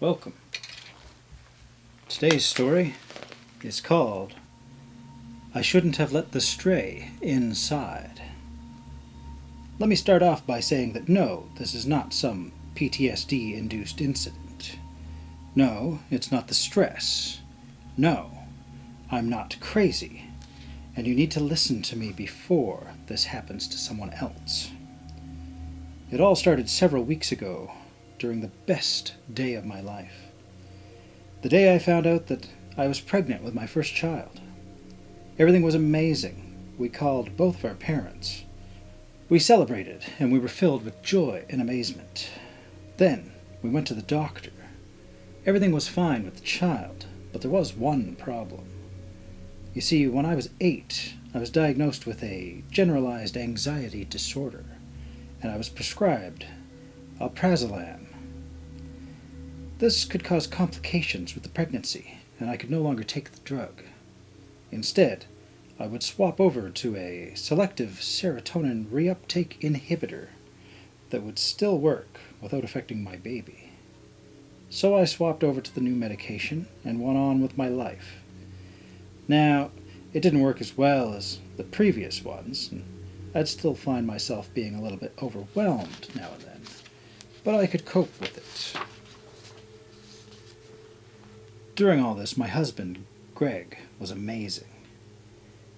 Welcome. Today's story is called I Shouldn't Have Let the Stray Inside. Let me start off by saying that no, this is not some PTSD-induced incident. No, it's not the stress. No, I'm not crazy, and you need to listen to me before this happens to someone else. It all started several weeks ago, during the best day of my life. The day I found out that I was pregnant with my first child. Everything was amazing. We called both of our parents. We celebrated, and we were filled with joy and amazement. Then we went to the doctor. Everything was fine with the child, but there was one problem. You see, when I was 8, I was diagnosed with a generalized anxiety disorder, and I was prescribed alprazolam. This could cause complications with the pregnancy, and I could no longer take the drug. Instead, I would swap over to a selective serotonin reuptake inhibitor that would still work without affecting my baby. So I swapped over to the new medication and went on with my life. Now, it didn't work as well as the previous ones, and I'd still find myself being a little bit overwhelmed now and then, but I could cope with it. During all this, my husband, Greg, was amazing.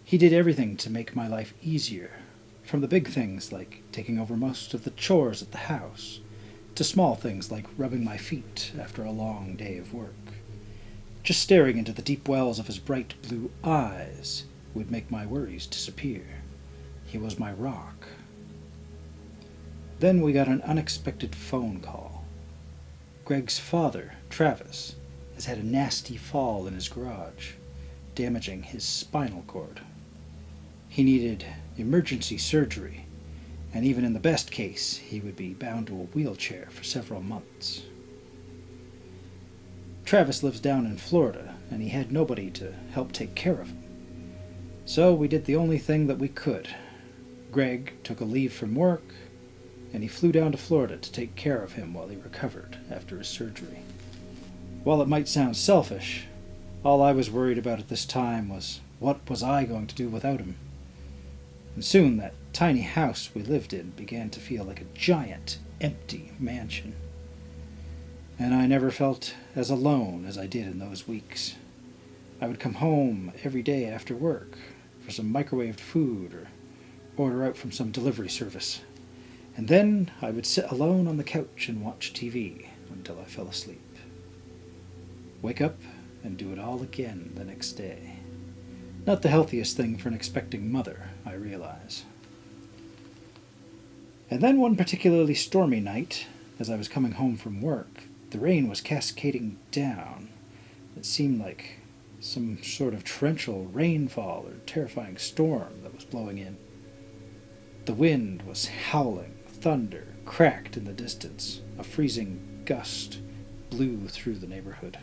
He did everything to make my life easier, from the big things like taking over most of the chores at the house, to small things like rubbing my feet after a long day of work. Just staring into the deep wells of his bright blue eyes would make my worries disappear. He was my rock. Then we got an unexpected phone call. Greg's father, Travis, has had a nasty fall in his garage, damaging his spinal cord. He needed emergency surgery, and even in the best case, he would be bound to a wheelchair for several months. Travis lives down in Florida, and he had nobody to help take care of him. So we did the only thing that we could. Greg took a leave from work, and he flew down to Florida to take care of him while he recovered after his surgery. While it might sound selfish, all I was worried about at this time was what was I going to do without him. And soon that tiny house we lived in began to feel like a giant, empty mansion. And I never felt as alone as I did in those weeks. I would come home every day after work for some microwaved food or order out from some delivery service. And then I would sit alone on the couch and watch TV until I fell asleep. Wake up and do it all again the next day. Not the healthiest thing for an expecting mother, I realize. And then one particularly stormy night, as I was coming home from work, the rain was cascading down. It seemed like some sort of torrential rainfall or terrifying storm that was blowing in. The wind was howling, thunder cracked in the distance, a freezing gust blew through the neighborhood.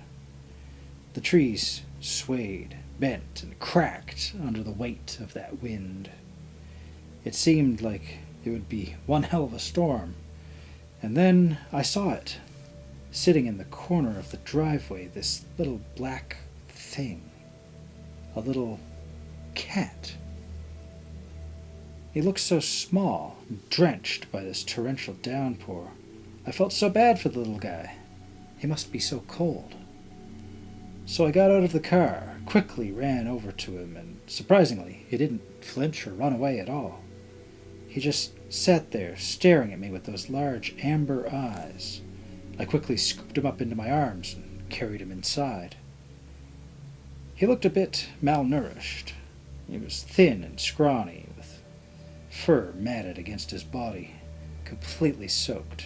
The trees swayed, bent, and cracked under the weight of that wind. It seemed like it would be one hell of a storm. And then I saw it, sitting in the corner of the driveway, this little black thing. A little cat. He looked so small, drenched by this torrential downpour. I felt so bad for the little guy. He must be so cold. So I got out of the car, quickly ran over to him, and surprisingly, he didn't flinch or run away at all. He just sat there, staring at me with those large amber eyes. I quickly scooped him up into my arms and carried him inside. He looked a bit malnourished. He was thin and scrawny, with fur matted against his body, completely soaked.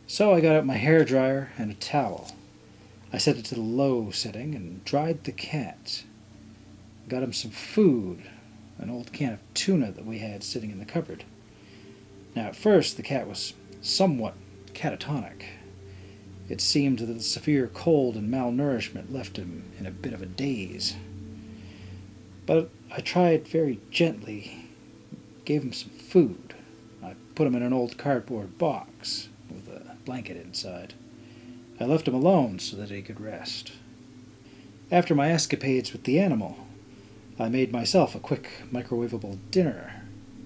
So I got out my hairdryer and a towel. I set it to the low setting and dried the cat. Got him some food, an old can of tuna that we had sitting in the cupboard. Now at first the cat was somewhat catatonic. It seemed that the severe cold and malnourishment left him in a bit of a daze. But I tried very gently, gave him some food. I put him in an old cardboard box with a blanket inside. I left him alone so that he could rest. After my escapades with the animal, I made myself a quick microwavable dinner,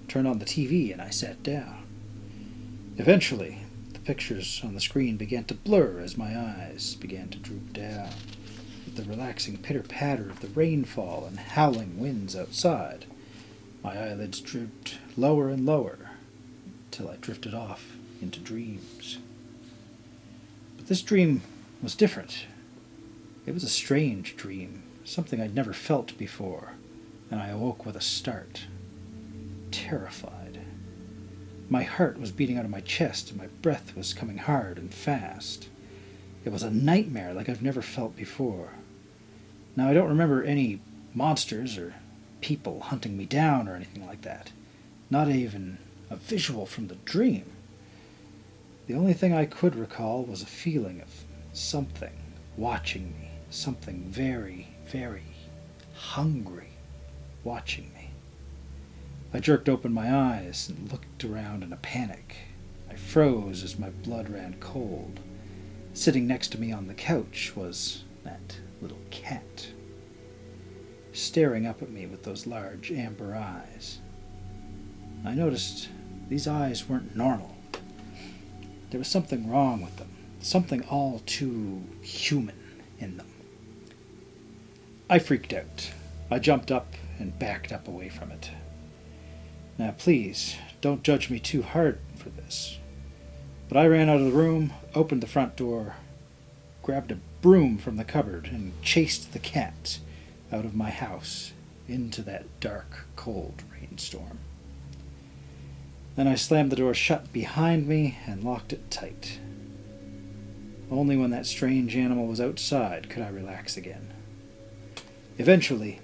turned on the TV, and I sat down. Eventually, the pictures on the screen began to blur as my eyes began to droop down, with the relaxing pitter-patter of the rainfall and howling winds outside. My eyelids drooped lower and lower, till I drifted off into dreams. But this dream was different. It was a strange dream, something I'd never felt before, and I awoke with a start, terrified. My heart was beating out of my chest, and my breath was coming hard and fast. It was a nightmare like I've never felt before. Now, I don't remember any monsters or people hunting me down or anything like that. Not even a visual from the dream. The only thing I could recall was a feeling of something watching me, something very, very hungry watching me. I jerked open my eyes and looked around in a panic. I froze as my blood ran cold. Sitting next to me on the couch was that little cat, staring up at me with those large amber eyes. I noticed these eyes weren't normal. There was something wrong with them, something all too human in them. I freaked out. I jumped up and backed up away from it. Now please, don't judge me too hard for this. But I ran out of the room, opened the front door, grabbed a broom from the cupboard, and chased the cat out of my house into that dark, cold rainstorm. Then I slammed the door shut behind me and locked it tight. Only when that strange animal was outside could I relax again. Eventually,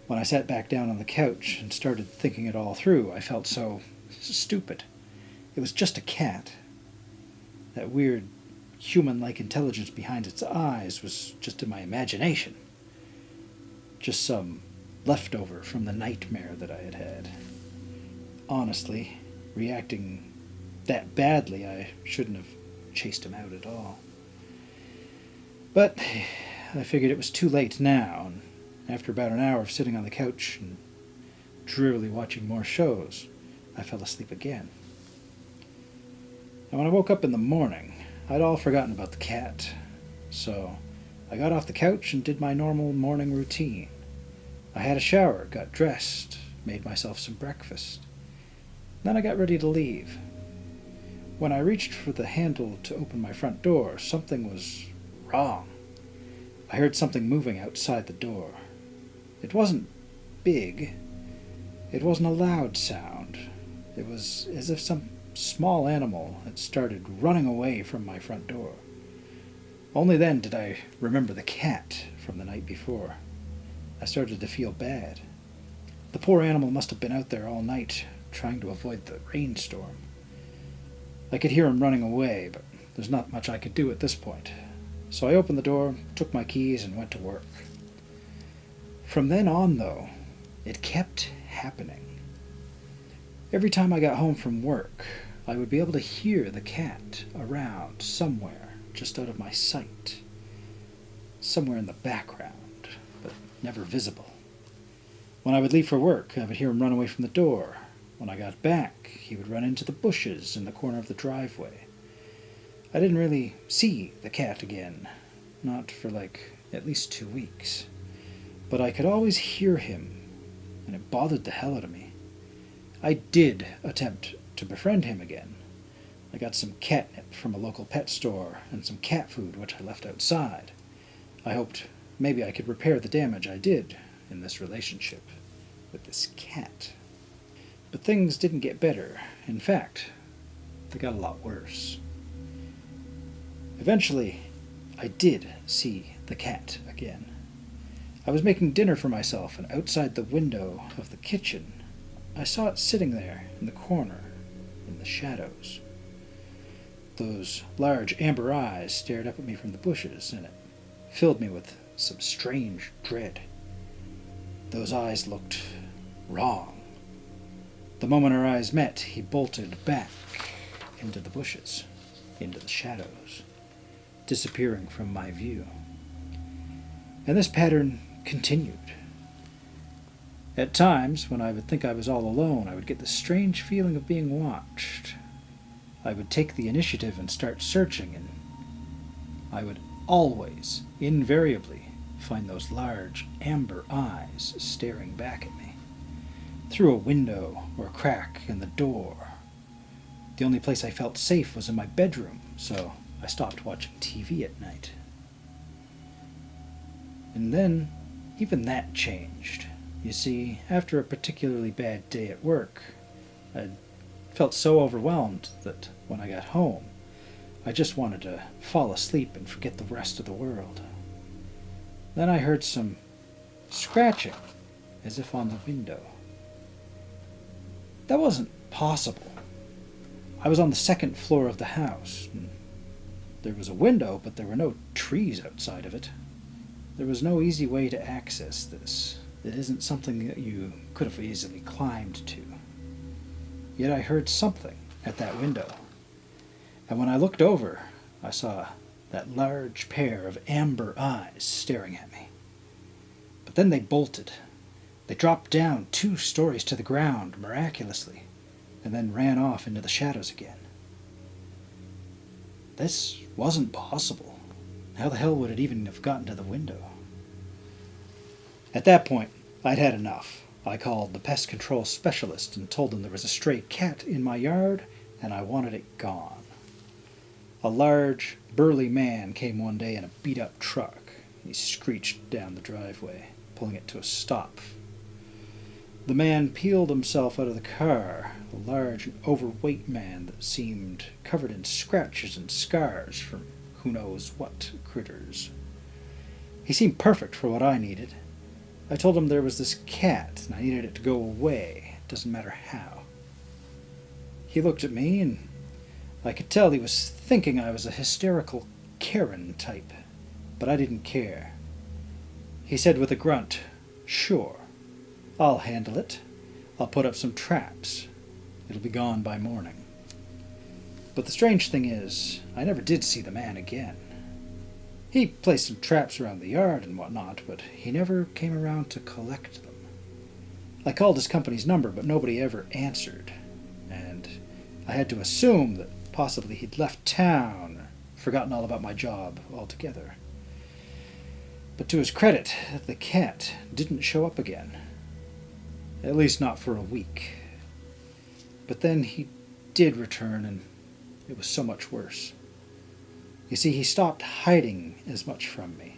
when I sat back down on the couch and started thinking it all through, I felt so stupid. It was just a cat. That weird, human-like intelligence behind its eyes was just in my imagination. Just some leftover from the nightmare that I had had. Honestly, reacting that badly, I shouldn't have chased him out at all. But I figured it was too late now, and after about an hour of sitting on the couch and drearily watching more shows, I fell asleep again. And when I woke up in the morning, I'd all forgotten about the cat, so I got off the couch and did my normal morning routine. I had a shower, got dressed, made myself some breakfast. Then I got ready to leave. When I reached for the handle to open my front door, something was wrong. I heard something moving outside the door. It wasn't big. It wasn't a loud sound. It was as if some small animal had started running away from my front door. Only then did I remember the cat from the night before. I started to feel bad. The poor animal must have been out there all night, trying to avoid the rainstorm. I could hear him running away, but there's not much I could do at this point. So I opened the door, took my keys, and went to work. From then on, though, it kept happening. Every time I got home from work, I would be able to hear the cat around somewhere, just out of my sight. Somewhere in the background, but never visible. When I would leave for work, I would hear him run away from the door. When I got back, he would run into the bushes in the corner of the driveway. I didn't really see the cat again, not for at least 2 weeks. But I could always hear him, and it bothered the hell out of me. I did attempt to befriend him again. I got some catnip from a local pet store and some cat food which I left outside. I hoped maybe I could repair the damage I did in this relationship with this cat. But things didn't get better. In fact, they got a lot worse. Eventually, I did see the cat again. I was making dinner for myself, and outside the window of the kitchen, I saw it sitting there in the corner, in the shadows. Those large amber eyes stared up at me from the bushes, and it filled me with some strange dread. Those eyes looked wrong. The moment our eyes met, he bolted back into the bushes, into the shadows. disappearing from my view. And this pattern continued. At times, when I would think I was all alone, I would get the strange feeling of being watched. I would take the initiative and start searching, and I would always, invariably, find those large amber eyes staring back at me, through a window or a crack in the door. The only place I felt safe was in my bedroom, so I stopped watching TV at night. And then, even that changed. You see, after a particularly bad day at work, I felt so overwhelmed that when I got home, I just wanted to fall asleep and forget the rest of the world. Then I heard some scratching, as if on the window. That wasn't possible. I was on the second floor of the house. And there was a window, but there were no trees outside of it. There was no easy way to access this. It isn't something that you could have easily climbed to. Yet I heard something at that window. And when I looked over, I saw that large pair of amber eyes staring at me. But then they bolted. They dropped down 2 stories to the ground miraculously, and then ran off into the shadows again. This wasn't possible. How the hell would it even have gotten to the window? At that point, I'd had enough. I called the pest control specialist and told him there was a stray cat in my yard and I wanted it gone. A large, burly man came one day in a beat-up truck. He screeched down the driveway, pulling it to a stop. The man peeled himself out of the car, a large and overweight man that seemed covered in scratches and scars from who knows what critters. He seemed perfect for what I needed. I told him there was this cat and I needed it to go away. It doesn't matter how. He looked at me and I could tell he was thinking I was a hysterical Karen type, but I didn't care. He said with a grunt, "Sure, I'll handle it. I'll put up some traps. It'll be gone by morning." But the strange thing is, I never did see the man again. He placed some traps around the yard and whatnot, but he never came around to collect them. I called his company's number, but nobody ever answered, and I had to assume that possibly he'd left town or forgotten all about my job altogether. But to his credit, the cat didn't show up again. At least not for a week. But then he did return, and it was so much worse. You see, he stopped hiding as much from me.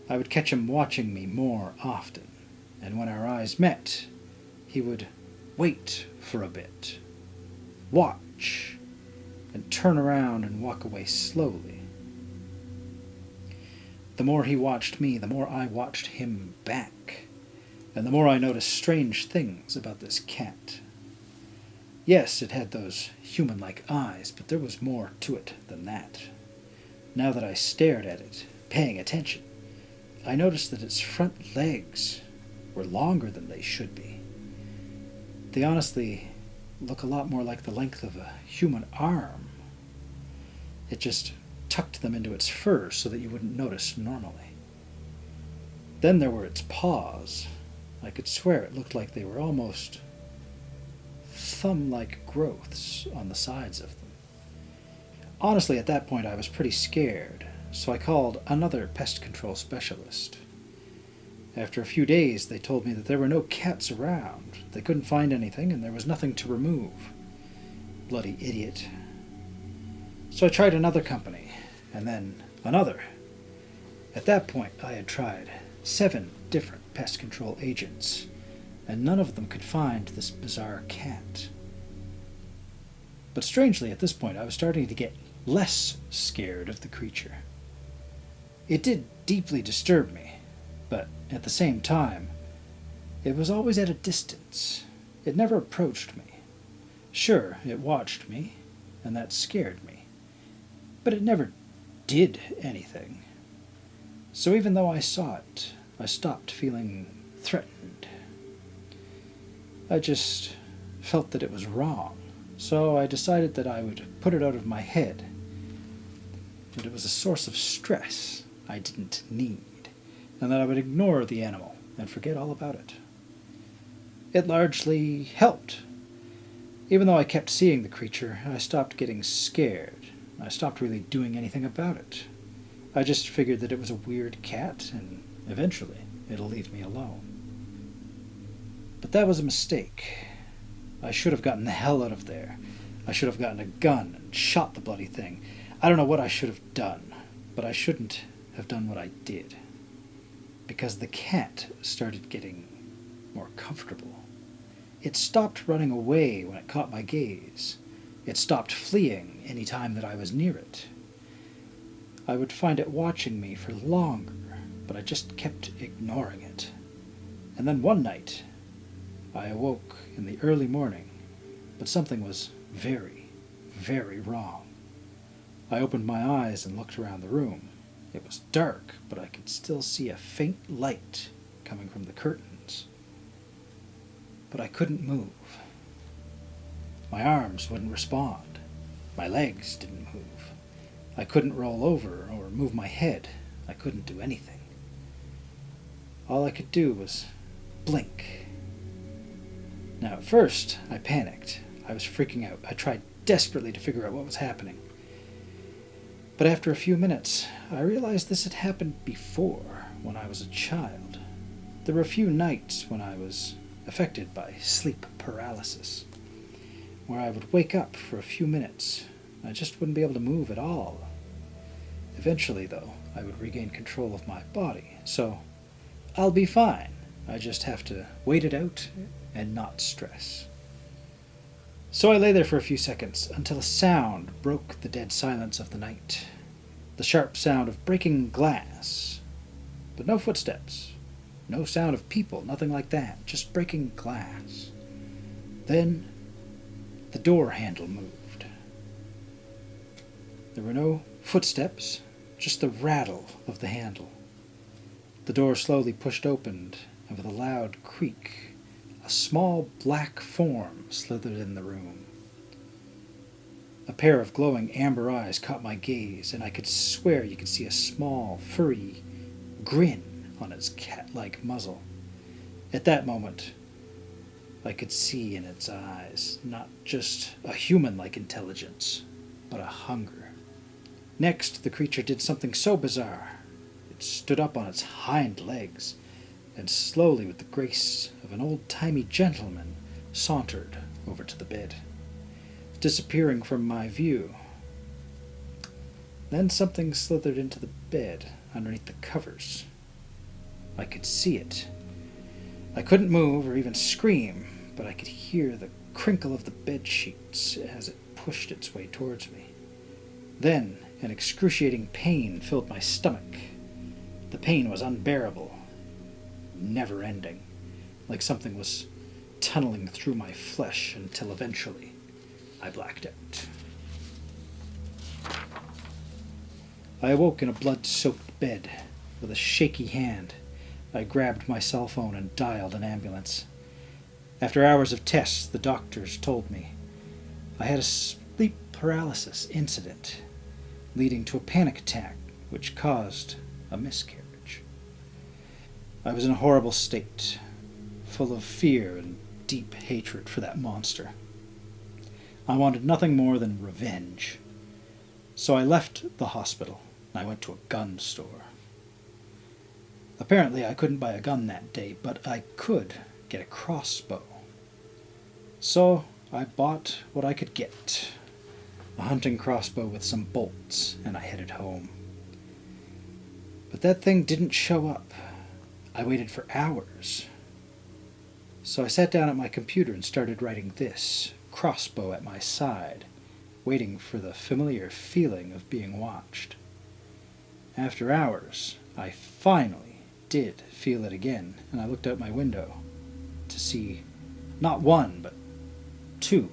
I would catch him watching me more often, and when our eyes met, he would wait for a bit, watch, and turn around and walk away slowly. The more he watched me, the more I watched him back, and the more I noticed strange things about this cat. Yes, it had those human-like eyes, but there was more to it than that. Now that I stared at it, paying attention, I noticed that its front legs were longer than they should be. They honestly look a lot more like the length of a human arm. It just tucked them into its fur so that you wouldn't notice normally. Then there were its paws. I could swear it looked like they were almost thumb-like growths on the sides of them. Honestly, at that point I was pretty scared, so I called another pest control specialist. After a few days, they told me that there were no cats around. They couldn't find anything, and there was nothing to remove. Bloody idiot. So I tried another company, and then another. At that point, I had tried 7 different pest control agents, and none of them could find this bizarre cat. But strangely, at this point, I was starting to get less scared of the creature. It did deeply disturb me, but at the same time, it was always at a distance. It never approached me. Sure, it watched me, and that scared me, but it never did anything. So even though I saw it, I stopped feeling threatened. I just felt that it was wrong, so I decided that I would put it out of my head. that it was a source of stress I didn't need, and that I would ignore the animal and forget all about it. It largely helped. Even though I kept seeing the creature, I stopped getting scared. I stopped really doing anything about it. I just figured that it was a weird cat, and eventually it'll leave me alone. But that was a mistake. I should have gotten the hell out of there. I should have gotten a gun and shot the bloody thing. I don't know what I should have done, but I shouldn't have done what I did. Because the cat started getting more comfortable. It stopped running away when it caught my gaze. It stopped fleeing any time that I was near it. I would find it watching me for longer, but I just kept ignoring it. And then one night, I awoke in the early morning, but something was very, very wrong. I opened my eyes and looked around the room. It was dark, but I could still see a faint light coming from the curtains. But I couldn't move. My arms wouldn't respond. My legs didn't move. I couldn't roll over or move my head. I couldn't do anything. All I could do was blink. Now, at first, I panicked. I was freaking out. I tried desperately to figure out what was happening. But after a few minutes, I realized this had happened before, when I was a child. There were a few nights when I was affected by sleep paralysis, where I would wake up for a few minutes. I just wouldn't be able to move at all. Eventually, though, I would regain control of my body, so I'll be fine. I just have to wait it out and not stress. So I lay there for a few seconds until a sound broke the dead silence of the night. The sharp sound of breaking glass, but no footsteps. No sound of people, nothing like that, just breaking glass. Then the door handle moved. There were no footsteps, just the rattle of the handle. The door slowly pushed open, and with a loud creak, a small black form slithered in the room. A pair of glowing amber eyes caught my gaze, and I could swear you could see a small, furry grin on its cat-like muzzle. At that moment, I could see in its eyes not just a human-like intelligence, but a hunger. Next, the creature did something so bizarre. It stood up on its hind legs, and slowly, with the grace of an old-timey gentleman, sauntered over to the bed, disappearing from my view. Then something slithered into the bed underneath the covers. I could see it. I couldn't move or even scream, but I could hear the crinkle of the bed sheets as it pushed its way towards me. Then an excruciating pain filled my stomach. The pain was unbearable, never-ending, like something was tunneling through my flesh until eventually I blacked out. I awoke in a blood-soaked bed with a shaky hand. I grabbed my cell phone and dialed an ambulance. After hours of tests, the doctors told me I had a sleep paralysis incident leading to a panic attack which caused a miscarriage. I was in a horrible state, full of fear and deep hatred for that monster. I wanted nothing more than revenge. So I left the hospital and I went to a gun store. Apparently I couldn't buy a gun that day, but I could get a crossbow. So I bought what I could get, a hunting crossbow with some bolts, and I headed home. But that thing didn't show up. I waited for hours. So I sat down at my computer and started writing this, crossbow at my side, waiting for the familiar feeling of being watched. After hours, I finally did feel it again, and I looked out my window to see not one, but 2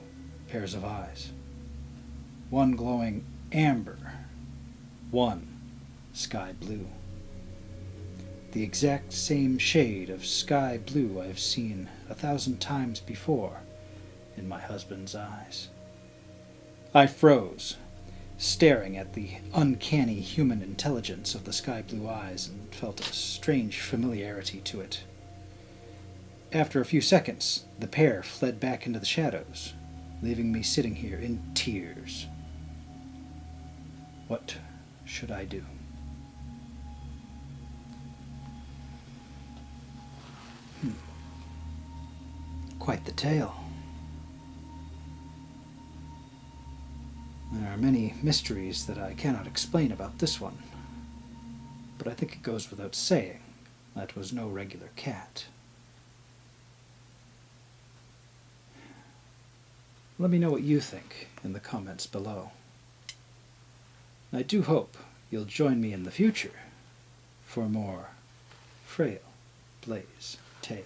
pairs of eyes. One glowing amber, one sky blue. The exact same shade of sky blue I've seen 1,000 times before in my husband's eyes. I froze. staring at the uncanny human intelligence of the sky-blue eyes and felt a strange familiarity to it. After a few seconds, the pair fled back into the shadows, leaving me sitting here in tears. What should I do? Quite the tale. There are many mysteries that I cannot explain about this one, but I think it goes without saying that was no regular cat. Let me know what you think in the comments below. I do hope you'll join me in the future for more Frail Blaze tales.